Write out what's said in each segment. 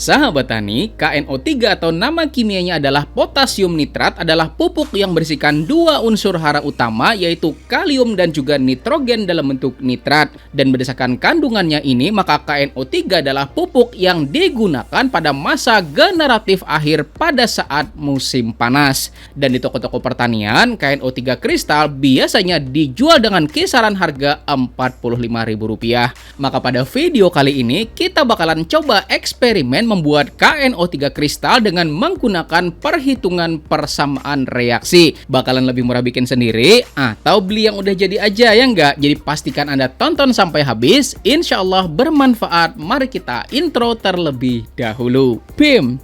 Sahabat tani, KNO3 atau nama kimianya adalah potasium nitrat adalah pupuk yang berisikan dua unsur hara utama yaitu kalium dan juga nitrogen dalam bentuk nitrat. Dan berdasarkan kandungannya ini, maka KNO3 adalah pupuk yang digunakan pada masa generatif akhir pada saat musim panas. Dan di toko-toko pertanian, KNO3 kristal biasanya dijual dengan kisaran harga Rp45.000. Maka pada video kali ini, kita bakalan coba eksperimen membuat KNO3 kristal dengan menggunakan perhitungan persamaan reaksi. Bakalan lebih murah bikin sendiri atau beli yang udah jadi aja, ya enggak? Jadi pastikan Anda tonton sampai habis, insya Allah bermanfaat. Mari kita intro terlebih dahulu. BIM.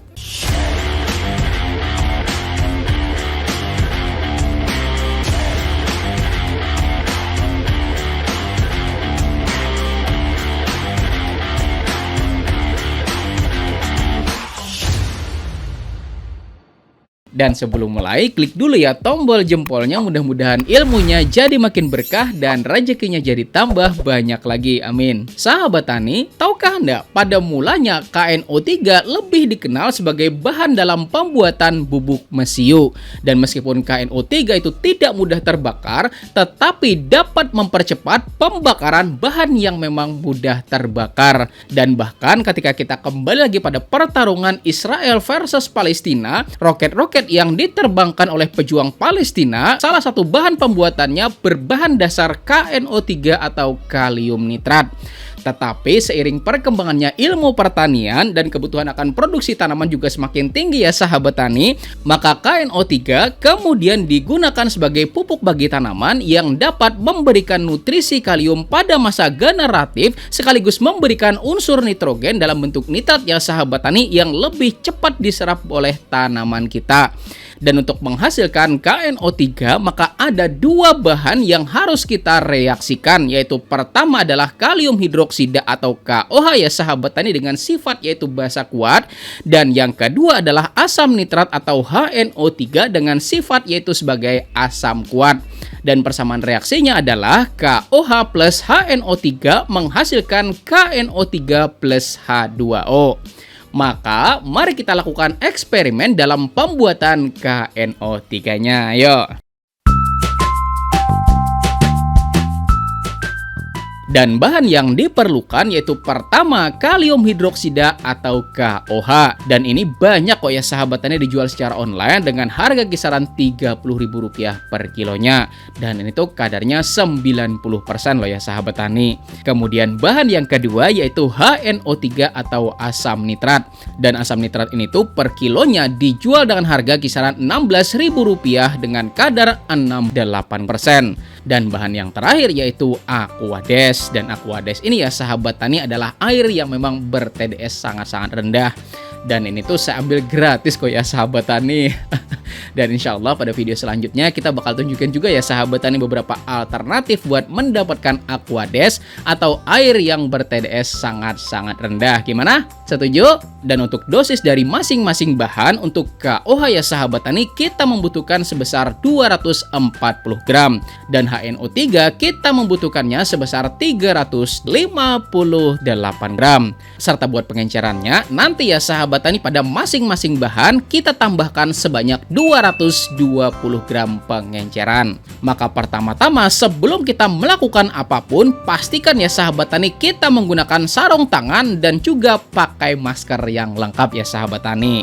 Dan sebelum mulai, klik dulu ya tombol jempolnya, mudah-mudahan ilmunya jadi makin berkah dan rezekinya jadi tambah banyak lagi, amin. Sahabat tani, tahukah Anda pada mulanya KNO3 lebih dikenal sebagai bahan dalam pembuatan bubuk mesiu. Dan meskipun KNO3 itu tidak mudah terbakar, tetapi dapat mempercepat pembakaran bahan yang memang mudah terbakar. Dan bahkan ketika kita kembali lagi pada pertarungan Israel versus Palestina, roket-roket yang diterbangkan oleh pejuang Palestina, salah satu bahan pembuatannya berbahan dasar KNO3 atau kalium nitrat. Tetapi seiring perkembangannya ilmu pertanian dan kebutuhan akan produksi tanaman juga semakin tinggi ya sahabat tani, maka KNO3 kemudian digunakan sebagai pupuk bagi tanaman yang dapat memberikan nutrisi kalium pada masa generatif sekaligus memberikan unsur nitrogen dalam bentuk nitrat ya sahabat tani yang lebih cepat diserap oleh tanaman kita. Dan untuk menghasilkan KNO3 maka ada dua bahan yang harus kita reaksikan, yaitu pertama adalah kalium hidroksida atau KOH ya sahabat tani dengan sifat yaitu basa kuat, dan yang kedua adalah asam nitrat atau HNO3 dengan sifat yaitu sebagai asam kuat. Dan persamaan reaksinya adalah KOH plus HNO3 menghasilkan KNO3 plus H2O. Maka mari kita lakukan eksperimen dalam pembuatan KNO3-nya. Ayo. Dan bahan yang diperlukan yaitu pertama kalium hidroksida atau KOH. Dan ini banyak kok ya sahabat tani dijual secara online dengan harga kisaran Rp30.000 per kilonya. Dan ini tuh kadarnya 90% loh ya sahabat tani. Kemudian bahan yang kedua yaitu HNO3 atau asam nitrat. Dan asam nitrat ini tuh per kilonya dijual dengan harga kisaran Rp16.000 dengan kadar 68%. Dan bahan yang terakhir yaitu Aquades. Dan Aquades ini ya sahabat tani adalah air yang memang ber-TDS sangat-sangat rendah. Dan ini tuh saya ambil gratis kok ya sahabat tani. Dan insya Allah pada video selanjutnya kita bakal tunjukkan juga ya sahabat tani beberapa alternatif buat mendapatkan Aquades atau air yang ber-TDS sangat-sangat rendah. Gimana? Setuju? Dan untuk dosis dari masing-masing bahan, untuk KOH ya sahabat tani kita membutuhkan sebesar 240 gram. Dan HNO3 kita membutuhkannya sebesar 358 gram. Serta buat pengencerannya, nanti ya sahabat tani pada masing-masing bahan kita tambahkan sebanyak 220 gram pengenceran. Maka pertama-tama sebelum kita melakukan apapun, pastikan ya sahabat tani kita menggunakan sarung tangan dan juga pakai masker yang lengkap ya sahabat tani.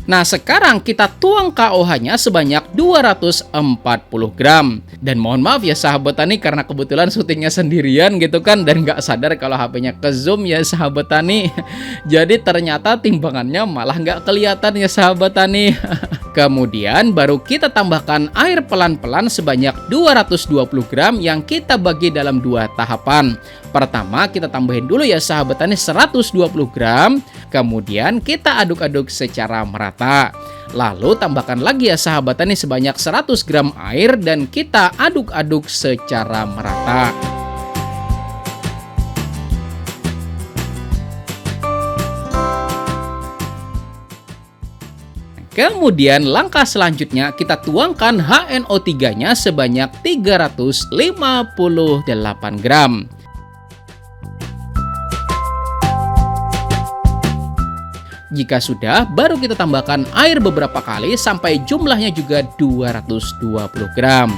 Nah sekarang kita tuang KOH-nya sebanyak 240 gram. Dan mohon maaf ya sahabat tani karena kebetulan syutingnya sendirian gitu kan, dan nggak sadar kalau HP-nya ke zoom ya sahabat tani. Jadi ternyata timbangannya malah nggak kelihatan ya sahabat tani. Kemudian baru kita tambahkan air pelan-pelan sebanyak 220 gram yang kita bagi dalam dua tahapan. Pertama kita tambahin dulu ya sahabat tani 120 gram. Kemudian kita aduk-aduk secara merata. Lalu tambahkan lagi ya sahabat tani sebanyak 100 gram air dan kita aduk-aduk secara merata. Kemudian langkah selanjutnya kita tuangkan HNO3-nya sebanyak 358 gram. Jika sudah, baru kita tambahkan air beberapa kali sampai jumlahnya juga 220 gram.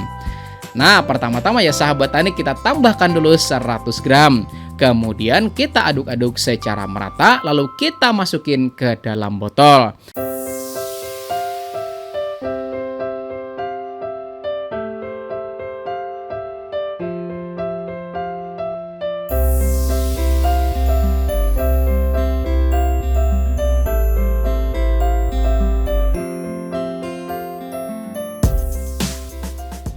Nah, pertama-tama ya sahabat tani, kita tambahkan dulu 100 gram. Kemudian kita aduk-aduk secara merata, lalu kita masukin ke dalam botol.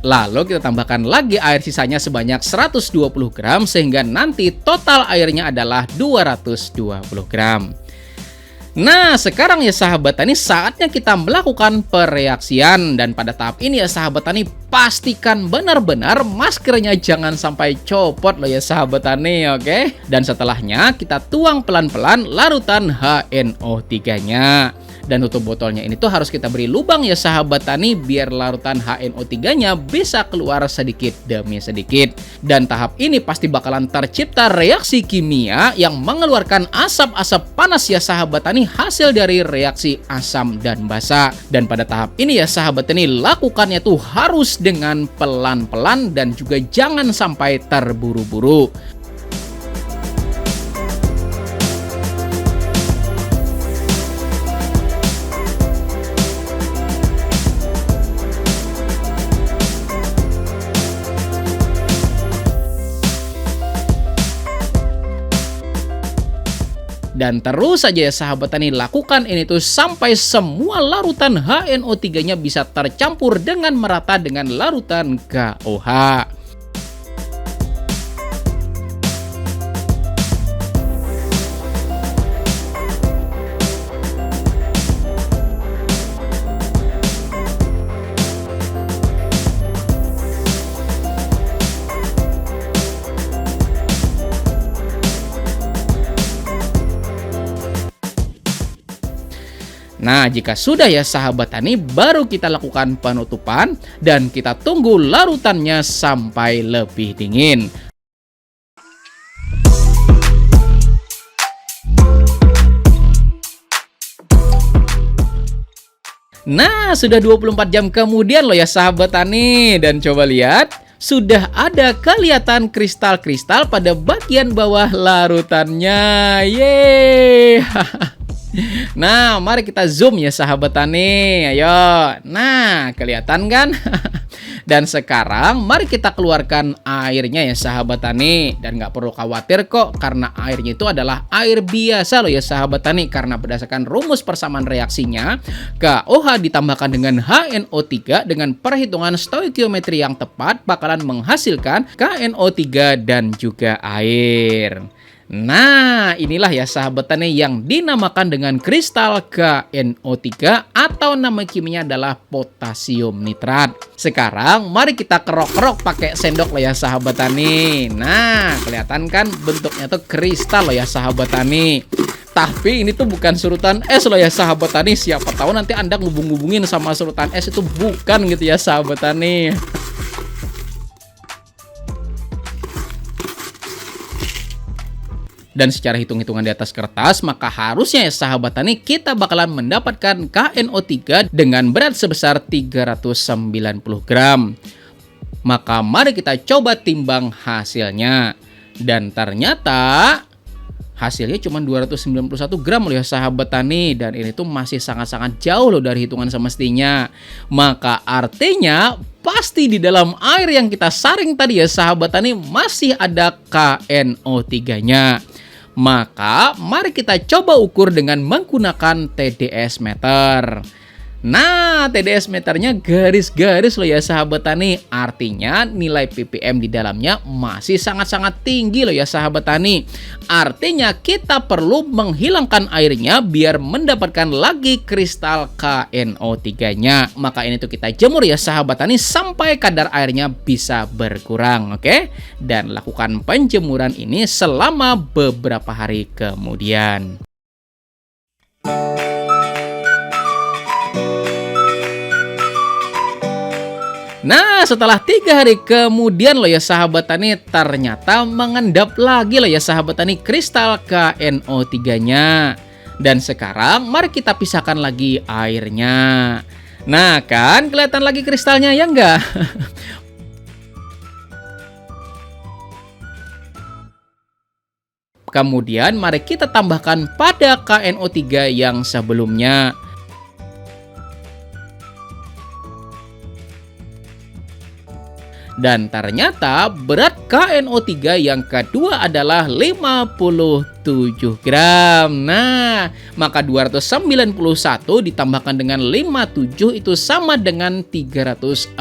Lalu kita tambahkan lagi air sisanya sebanyak 120 gram sehingga nanti total airnya adalah 220 gram. Nah, sekarang ya sahabat tani, saatnya kita melakukan pereaksian. Dan pada tahap ini ya sahabat tani, pastikan benar-benar maskernya jangan sampai copot loh ya sahabat tani, oke? Dan setelahnya kita tuang pelan-pelan larutan HNO3-nya. Dan tutup botolnya ini tuh harus kita beri lubang ya sahabat tani, biar larutan HNO3-nya bisa keluar sedikit demi sedikit. Dan tahap ini pasti bakalan tercipta reaksi kimia yang mengeluarkan asap-asap panas ya sahabat tani, hasil dari reaksi asam dan basa. Dan pada tahap ini ya sahabat tani, lakukannya tuh harus dengan pelan-pelan dan juga jangan sampai terburu-buru. Dan terus saja ya sahabat tani, lakukan ini tuh sampai semua larutan HNO3-nya bisa tercampur dengan merata dengan larutan KOH. Nah, jika sudah ya sahabat tani, baru kita lakukan penutupan dan kita tunggu larutannya sampai lebih dingin. Nah, sudah 24 jam kemudian loh ya sahabat tani, dan coba lihat, sudah ada kelihatan kristal-kristal pada bagian bawah larutannya. Yeay! Nah, mari kita zoom ya sahabat tani. Ayo. Nah, kelihatan kan? Dan sekarang mari kita keluarkan airnya ya sahabat tani. Dan nggak perlu khawatir kok, karena airnya itu adalah air biasa loh ya sahabat tani. Karena berdasarkan rumus persamaan reaksinya, KOH ditambahkan dengan HNO3 dengan perhitungan stoikiometri yang tepat bakalan menghasilkan KNO3 dan juga air. Nah, inilah ya sahabat tani yang dinamakan dengan kristal KNO3 atau nama kimianya adalah potasium nitrat. Sekarang mari kita kerok-kerok pakai sendok loh ya sahabat tani. Nah, kelihatan kan bentuknya tuh kristal loh ya sahabat tani. Tapi ini tuh bukan surutan es loh ya sahabat tani. Siapa tahu nanti Anda ngubung-ngubungin sama surutan es, itu bukan gitu ya sahabat tani. Dan secara hitung-hitungan di atas kertas, maka harusnya ya sahabat tani kita bakalan mendapatkan KNO3 dengan berat sebesar 390 gram. Maka mari kita coba timbang hasilnya. Dan ternyata hasilnya cuma 291 gram loh ya sahabat tani. Dan ini tuh masih sangat-sangat jauh loh dari hitungan semestinya. Maka artinya pasti di dalam air yang kita saring tadi ya sahabat tani masih ada KNO3-nya. Maka mari kita coba ukur dengan menggunakan TDS meter. Nah, TDS meternya garis-garis loh ya sahabat tani. Artinya nilai ppm di dalamnya masih sangat-sangat tinggi loh ya sahabat tani. Artinya kita perlu menghilangkan airnya biar mendapatkan lagi kristal KNO3-nya. Maka ini tuh kita jemur ya sahabat tani sampai kadar airnya bisa berkurang, oke? Dan lakukan penjemuran ini selama beberapa hari kemudian. Nah, setelah 3 hari kemudian loh ya sahabat tani, ternyata mengendap lagi loh ya sahabat tani kristal KNO3-nya. Dan sekarang mari kita pisahkan lagi airnya. Nah kan kelihatan lagi kristalnya ya enggak? Kemudian mari kita tambahkan pada KNO3 yang sebelumnya. Dan ternyata berat KNO3 yang kedua adalah 57 gram. Nah, maka 291 ditambahkan dengan 57 itu sama dengan 348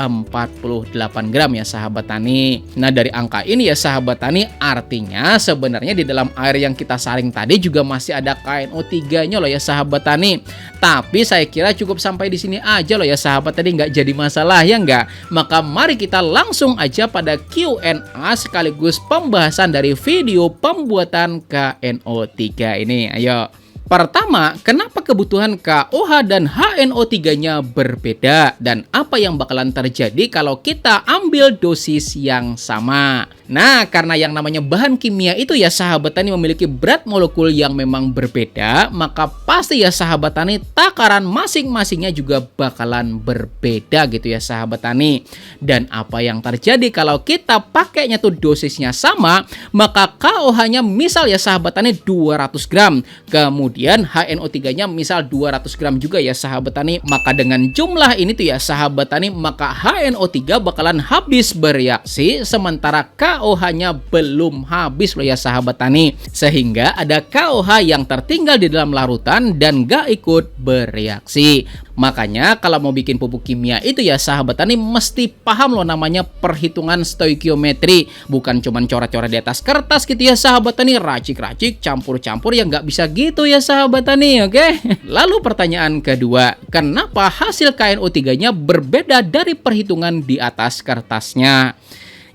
gram ya sahabat tani. Nah, dari angka ini ya sahabat tani artinya sebenarnya di dalam air yang kita saring tadi juga masih ada KNO3-nya loh ya sahabat tani. Tapi saya kira cukup sampai di sini aja loh ya sahabat tadi, nggak jadi masalah ya nggak? Maka mari kita langsung aja pada Q&A sekaligus pembahasan dari video pembuatan KNO3 ini. Ayo. Pertama, kenapa kebutuhan KOH dan HNO3-nya berbeda? Dan apa yang bakalan terjadi kalau kita ambil dosis yang sama? Nah, karena yang namanya bahan kimia itu ya sahabat tani memiliki berat molekul yang memang berbeda, maka pasti ya sahabat tani takaran masing-masingnya juga bakalan berbeda gitu ya sahabat tani. Dan apa yang terjadi kalau kita pakainya tuh dosisnya sama, maka KOH-nya misal ya sahabat tani 200 gram, kemudian HNO3-nya misal 200 gram juga ya sahabat tani, maka dengan jumlah ini tuh ya sahabat tani, maka HNO3 bakalan habis bereaksi sementara KOH-nya belum habis loh ya sahabat tani, sehingga ada KOH yang tertinggal di dalam larutan dan gak ikut bereaksi. Makanya kalau mau bikin pupuk kimia itu ya sahabat tani mesti paham loh namanya perhitungan stoikiometri, bukan cuman coret-coret di atas kertas gitu ya sahabat tani, racik-racik, campur-campur yang nggak bisa gitu ya sahabat tani, oke? Lalu pertanyaan kedua, kenapa hasil KNO3-nya berbeda dari perhitungan di atas kertasnya?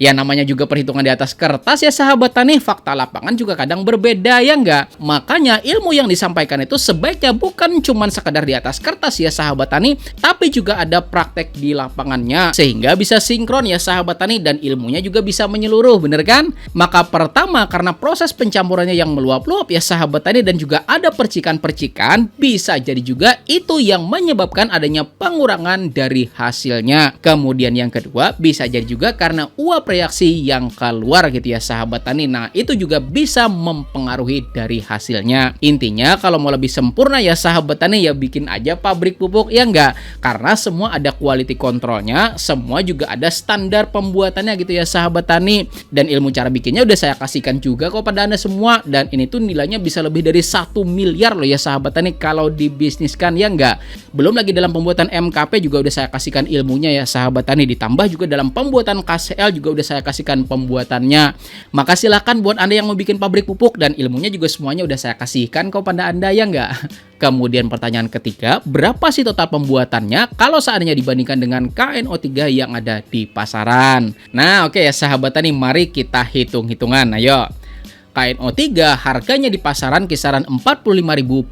Ya namanya juga perhitungan di atas kertas ya sahabat tani, fakta lapangan juga kadang berbeda ya enggak? Makanya ilmu yang disampaikan itu sebaiknya bukan cuma sekadar di atas kertas ya sahabat tani, tapi juga ada praktek di lapangannya sehingga bisa sinkron ya sahabat tani dan ilmunya juga bisa menyeluruh, bener kan? Maka pertama karena proses pencampurannya yang meluap-luap ya sahabat tani dan juga ada percikan-percikan, bisa jadi juga itu yang menyebabkan adanya pengurangan dari hasilnya. Kemudian yang kedua bisa jadi juga karena uap reaksi yang keluar gitu ya sahabat tani. Nah itu juga bisa mempengaruhi dari hasilnya. Intinya kalau mau lebih sempurna ya sahabat tani ya bikin aja pabrik pupuk ya enggak, karena semua ada quality controlnya, semua juga ada standar pembuatannya gitu ya sahabat tani. Dan ilmu cara bikinnya udah saya kasihkan juga kok pada Anda semua, dan ini tuh nilainya bisa lebih dari 1 miliar loh ya sahabat tani kalau dibisniskan ya enggak. Belum lagi dalam pembuatan MKP juga udah saya kasihkan ilmunya ya sahabat tani, ditambah juga dalam pembuatan KCL juga udah saya kasihkan pembuatannya. Maka silakan buat Anda yang mau bikin pabrik pupuk dan ilmunya juga semuanya udah saya kasihkan kok pada Anda ya enggak. Kemudian pertanyaan ketiga, berapa sih total pembuatannya kalau seandainya dibandingkan dengan KNO3 yang ada di pasaran? Nah oke ya sahabat tani, mari kita hitung-hitungan. Ayo. KNO3 harganya di pasaran kisaran 45.000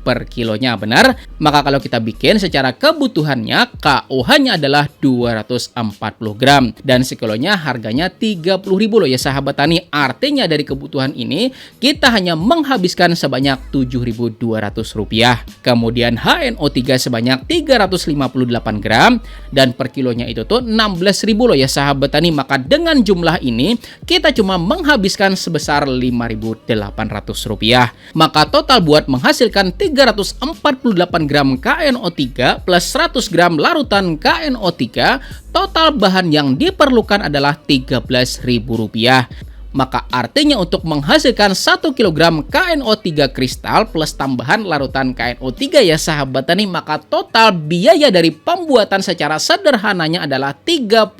per kilonya, benar? Maka kalau kita bikin secara kebutuhannya, KOH-nya adalah 240 gram dan sekilonya harganya 30.000 loh ya sahabat tani. Artinya dari kebutuhan ini kita hanya menghabiskan sebanyak Rp7.200. Kemudian HNO3 sebanyak 358 gram dan per kilonya itu tuh 16.000 loh ya sahabat tani. Maka dengan jumlah ini kita cuma menghabiskan sebesar Rp5.800. Maka total buat menghasilkan 348 gram KNO3 plus 100 gram larutan KNO3, total bahan yang diperlukan adalah Rp13.000. Maka artinya untuk menghasilkan 1 kg KNO3 kristal plus tambahan larutan KNO3 ya sahabat tani, maka total biaya dari pembuatan secara sederhananya adalah 37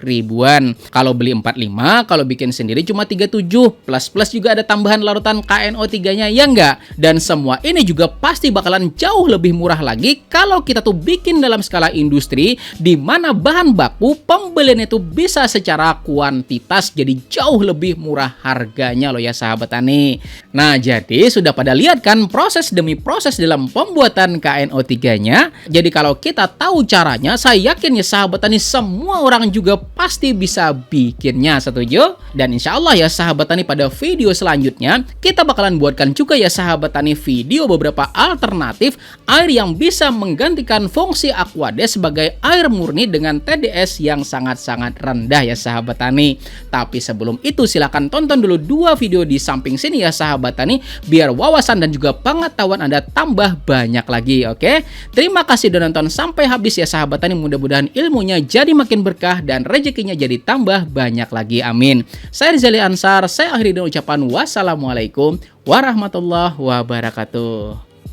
ribuan. Kalau beli 45, kalau bikin sendiri cuma 37, plus juga ada tambahan larutan KNO3-nya ya enggak? Dan semua ini juga pasti bakalan jauh lebih murah lagi kalau kita tuh bikin dalam skala industri, di mana bahan baku pembelian itu bisa secara kuantitas jadi jauh lebih murah harganya loh ya sahabat tani. Nah, jadi sudah pada lihat kan proses demi proses dalam pembuatan KNO3-nya. Jadi kalau kita tahu caranya, saya yakin ya sahabat tani semua orang juga pasti bisa bikinnya, setuju? Dan insya Allah ya sahabat tani, pada video selanjutnya kita bakalan buatkan juga ya sahabat tani video beberapa alternatif air yang bisa menggantikan fungsi Aquades sebagai air murni dengan TDS yang sangat-sangat rendah ya sahabat tani. Tapi sebelum itu silahkan tonton dulu 2 video di samping sini ya sahabat tani, biar wawasan dan juga pengetahuan Anda tambah banyak lagi. Oke, terima kasih sudah nonton sampai habis ya sahabat tani. Mudah-mudahan ilmunya jadi makin berkah dan rezekinya jadi tambah banyak lagi, amin. Saya Rizali Ansar, saya akhiri dengan ucapan wassalamualaikum warahmatullahi wabarakatuh.